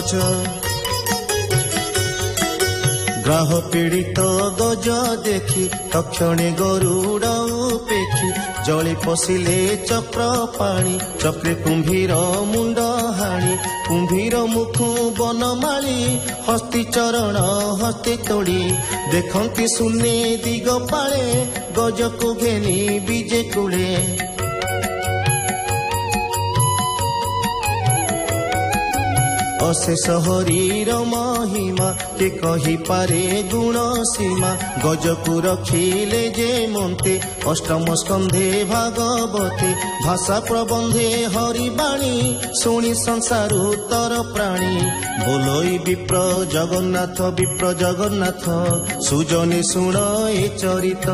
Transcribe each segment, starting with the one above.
ଗଛ ଗ୍ରାହ ପୀଡ଼ିତ ଗଜ ଦେଖି ତକ୍ଷଣେ ଗରୁଡ଼ ଉପେକ୍ଷି ଜଳି ପଶିଲେ ଚକ୍ର ପାଣି ଚକ୍ରେ କୁମ୍ଭୀର ମୁଣ୍ଡ ହାଣି କୁମ୍ଭୀର ମୁଖୁ ବନମାଳି ହସ୍ତି ଚରଣ ହସ୍ତେ ତୋଡ଼ି ଦେଖନ୍ତି ଶୂନ୍ୟ ଦିଗ ପାଳେ ଗଜକୁ ଘେନି ବିଜେ କୁଳେ ଅଶେଷ ହରିର ମହିମା କେ କହିପାରେ ଗୁଣ ସୀମା ଗଜକୁ ରଖିଲେ ଯେ ମନ୍ତେ ଅଷ୍ଟମ ସ୍କନ୍ଧେ ଭାଗବତେ ଭାଷା ପ୍ରବନ୍ଧେ ହରିବାଣୀ ଶୁଣି ସଂସାର ତର ପ୍ରାଣୀ ବୋଲୋଇ ବିପ୍ର ଜଗନ୍ନାଥ ସୁଜନେ ଶୁଣ ଏ ଚରିତ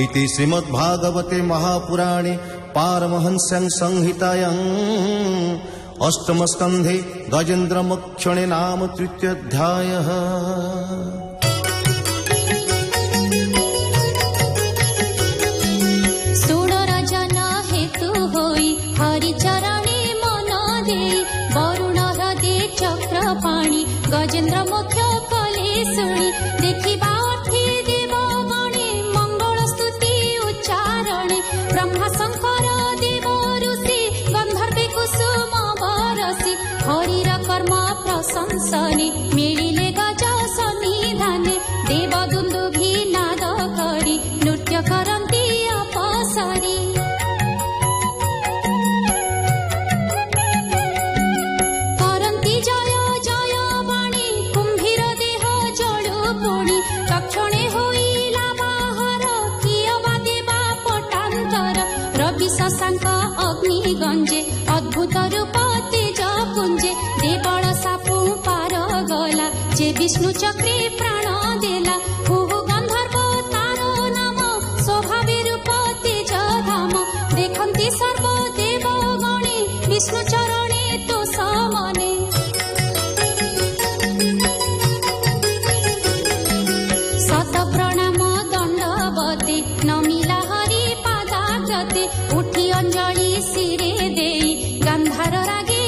ଇତି ଶ୍ରୀମଦ୍ ଭାଗବତେ ମହାପୁରାଣେ ପାରମହଂସ୍ୟାଂ ସଂହିତାୟାଂ अष्टम स्कंधे गजेन्द्र मोक्षणे नाम तृतीयोऽध्यायः। सुण राजन हेतु होई हरिचरणे मन दे वरुण हृदे चक्र पाणी गजेन्द्र मोक्ष कले शुणी देखिबा अर्थी देव गणे मंगल स्तुति उच्चारणे ब्रह्मा शंकर देव ऋषि गंधर्वे कुसुम हरिर कर्म प्रशंसने मिलिले गज सन्निधाने देव दुन्दुभि नाद करी नृत्य करन्ति अपसरी करन्ति जय जय वाणी कुम्भीर देह जळु पुणी तक्षणे होइला बाहर कियवा देवा पटान्तर रवि शशांक अग्नि गंजे अद्भुत रूप पुंजे देवल सापु पार गला जे विष्णु चक्रे प्राण देला हुहु गंधर्व तारो नाम स्वभावे रूप तेज धाम देखंती सर्व देव गणे विष्णु चरणे तो समने सत प्रणाम दंडवते नमिला हरि पादाग्रते उठी अंजलि सिरे देई गंधार रागे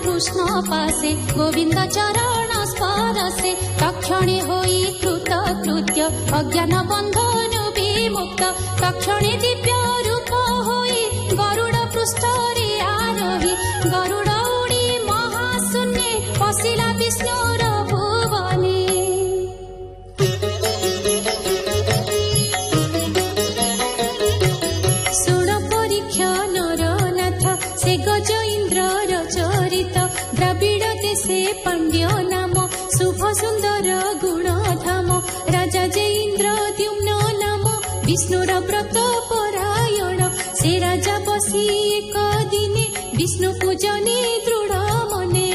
कृष्ण पासे गोविंद चरण स्पर्शे तक्षणे होई कृत कृत्य अज्ञान बंधनु विमुक्त तक्षणे दिव्य रूप होई गरुड़ पृष्ठरे आरोही गरुड़ उड़ी महाशून्ये पशिला विष्णुर भुवने सुण परीक्षा नरनाथ से गज इंद्रर चरित द्रविड़ देशे पांड्य नाम शुभ सुंदर गुणधाम राजा जे इंद्रद्युम्न नाम विष्णुर व्रत परायण से राजा बसी एक दिने विष्णु पूजने दृढ़ मने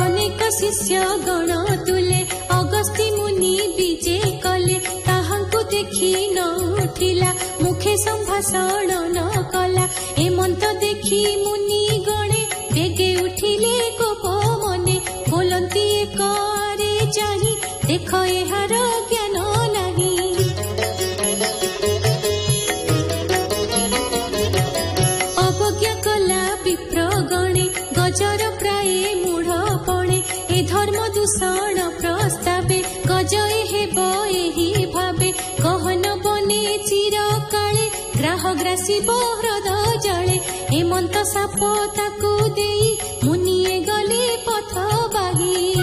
अनेक शिष्य गण तुले अगस्त्य मुनि विजे कले ताहांकु देखि न उठिला मुखे संभाषण न कला एमंत देखि मुनि गणे बेगे उठिले कोप मने बोलंती करे चाहि देख एहार ज्ञान नाही अवज्ञा कला विप्र गणे गजर प्राय मूढ़ पणे ए धर्म दूषण प्रस्तावे गज हेब एहि भावे गहन बने चिर काले ग्राह ग्रासिब हृद जले हेमंत साप ताकू देई मुनिए गले पथ बाही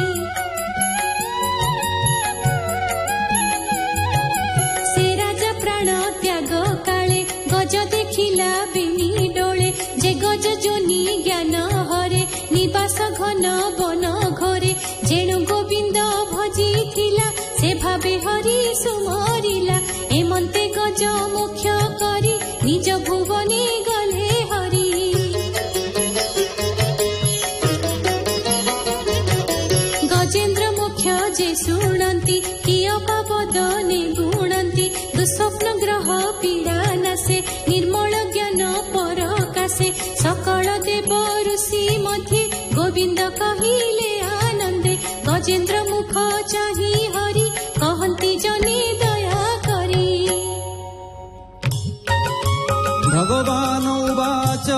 से राजा प्राण त्याग काले गज देखिला बेनी डोले जे गज जोनी ज्ञान हरे निवास घन बन घरे जेणु गोविंद भजी थिला से भावे हरि सुमरिला एमंते गज मोक्ष करी निज भुवने गले हरि गजेन्द्र मोक्ष जे शुणंती किय पावदने गुणंती दुस्वप्न ग्रह पीड़ा नासे निर्मल ज्ञान परकाशे सकल देव ऋषि गोविंद कहिले आनंदे गजेन्द्र मुख चाही हरि कहंती जने दया करी। भगवान उवाच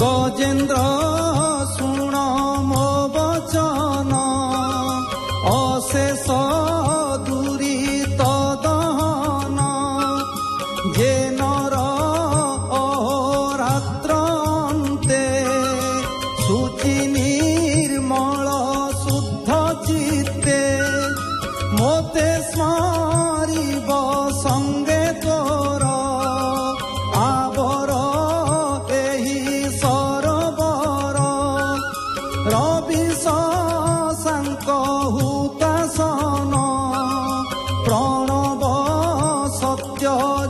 गजेन्द्र शुण मो वचन अशेष दुरित दहन जे नर अहोरात्रान्ते शुचि निर्मल शुद्ध चित्ते मोते स्मरिब संगे तोर आवर एहि सरोवर रवि शशांक हुतासन प्रणव सत्य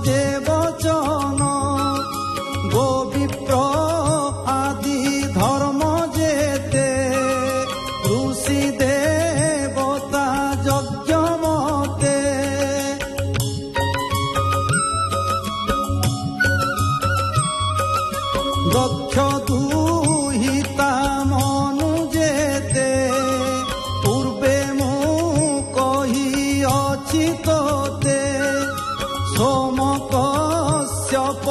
जे वचन गोविप्र आदि धर्म जेते ऋषि देवता यज्ञ मते दक्ष दुहिता मनु जेते पूर्वे मु कही अछि तोते सोम कश्यप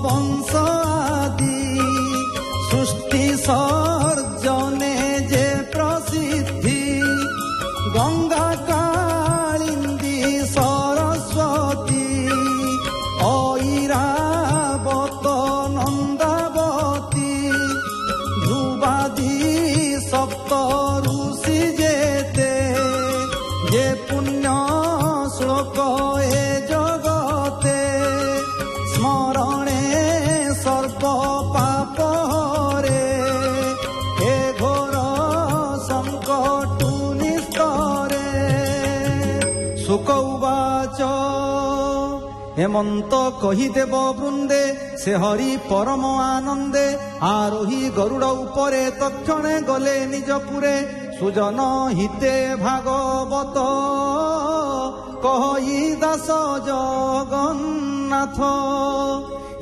वंश आदि सृष्टि सर्जने जे प्रसिद्धि गंगा कालिंदी सरस्वती ऐरावत नंदावती ध्रुवादि सप्त ऋषि जेते जे पुण्य श्लोक ए जगते स्मरणे सर्व पाप हरे हे घोर संकट निस्तरे। शुक उवाच हेमंत कहिदेव वृंदे से हरि परम आनंदे आरोही गरुड़ उपरे तक्षणे गले निजपुरे सुजन हिते भागवत कहि दास जगन्नाथ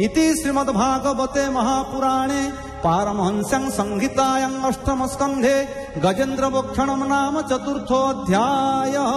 इति श्रीमद्भागवते महापुराणे पारमहंस्यां संहितायां अष्टम स्कन्धे गजेन्द्र मोक्षणं नाम चतुर्थोऽध्यायः।